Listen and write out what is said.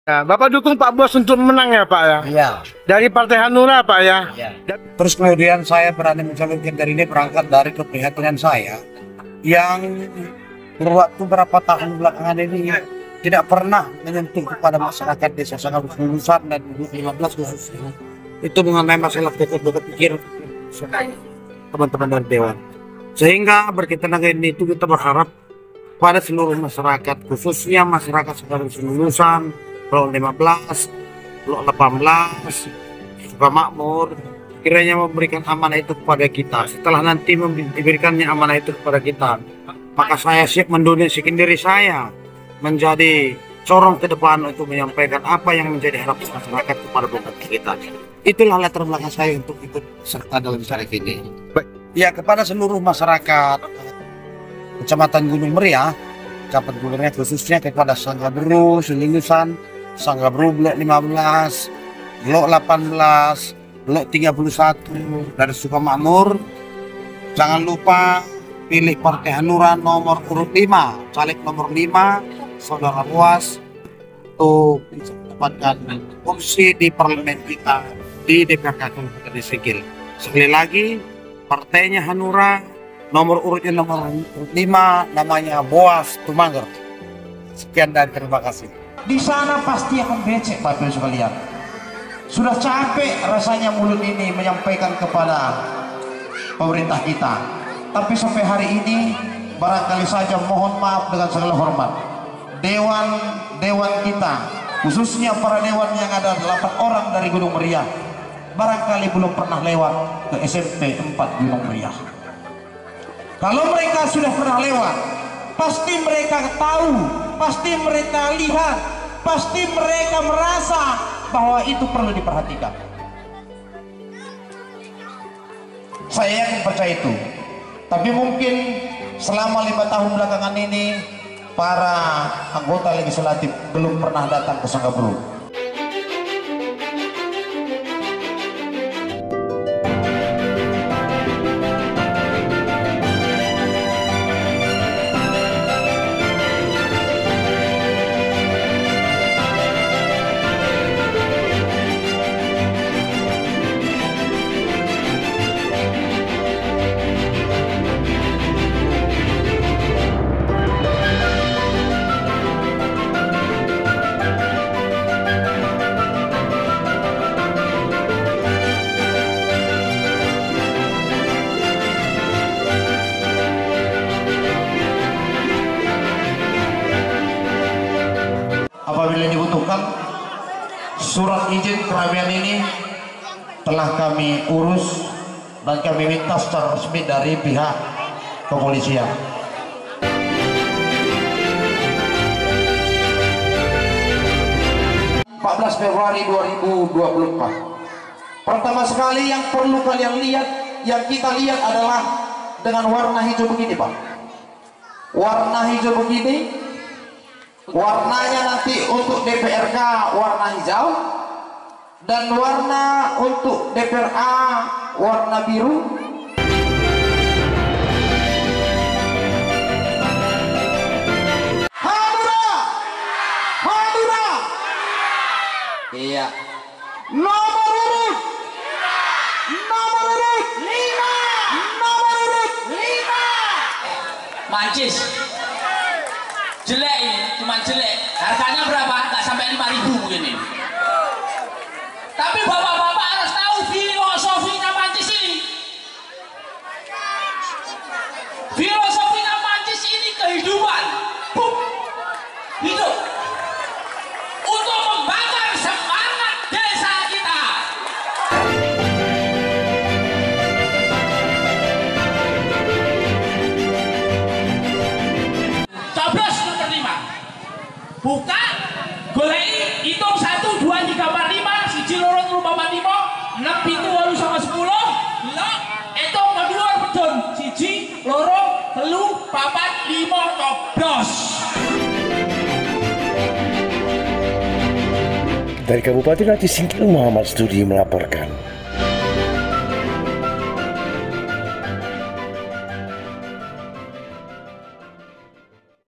Ya, Bapak dukung Pak Bos untuk menang ya Pak ya? Iya. Dari Partai Hanura Pak ya? Iya. Terus kemudian saya berani mencalonkan dari ini berangkat dari keprihatinan saya yang waktu berapa tahun belakangan ini tidak pernah menyentuh kepada masyarakat desa Sanggabru Lulusan dan 2015 khususnya. Itu mengenai masalah pikir teman-teman dari Dewan. Sehingga berkaitan dengan itu kita berharap pada seluruh masyarakat, khususnya masyarakat Sanggabru Lulusan, Blok 15, Blok 18, Sukamakmur, kiranya memberikan amanah itu kepada kita. Setelah nanti diberikannya amanah itu kepada kita, maka saya siap mendonasikan diri saya menjadi corong ke depan untuk menyampaikan apa yang menjadi harapan masyarakat kepada bupati kita. Itulah latar belakang saya untuk ikut serta dalam syarif ini. Ya, kepada seluruh masyarakat Kecamatan Gunung Meriah, Kabupaten Gunung Meriah, khususnya kepada Sanggabru Lulusan, Sanggabru Blok 15, Blok 18, Blok 31 dari Sukamakmur, jangan lupa pilih Partai Hanura nomor urut 5, caleg nomor 5, Saudara Ruas, untuk bisa mendapatkan kursi di parlemen kita di DPRK Kabupaten Sigil. Sekali lagi, partainya Hanura, nomor urutnya nomor 5, namanya Boas Tumangger. Sekian dan terima kasih. Di sana pasti akan becek Bapak sekalian. Sudah capek rasanya mulut ini menyampaikan kepada pemerintah kita. Tapi sampai hari ini barangkali saja mohon maaf dengan segala hormat. Dewan kita, khususnya para dewan yang ada 8 orang dari Gunung Meriah, barangkali belum pernah lewat ke SMP 4 Gunung Meriah. Kalau mereka sudah pernah lewat, pasti mereka tahu, pasti mereka lihat, pasti mereka merasa bahwa itu perlu diperhatikan. Saya yakin percaya itu. Tapi mungkin selama 5 tahun belakangan ini para anggota legislatif belum pernah datang ke Sanggabru. Apabila dibutuhkan, surat izin keramaian ini telah kami urus dan kami minta secara resmi dari pihak kepolisian. Februari 2024. Pertama sekali yang perlu kalian lihat, yang kita lihat adalah dengan warna hijau begini, Pak. Warna hijau begini. Warnanya nanti untuk DPRK warna hijau dan warna untuk DPRA warna biru. Hanura, Hanura. Iya. Nomor urut 5. Nomor urut 5. Mancis. Jelek ini, cuma jelek. Harganya berapa? Nggak sampai 5.000 mungkin ini. Tapi bapak-bapak harus tahu filosofinya Mancis ini. Filosofinya Mancis ini kehidupan. Hidup. Untuk membakar semangat desa kita. Coblos nomor 5. Buka, golei, hitung 1, 2, 3, 4, 5, siji loro telu papat 5, 6 pitu 8 9 10, lo, hitung kedua pedun, siji loro telu papat 5, coblos. Dari Kabupaten Aceh Singkil, Muhammad Studi melaporkan.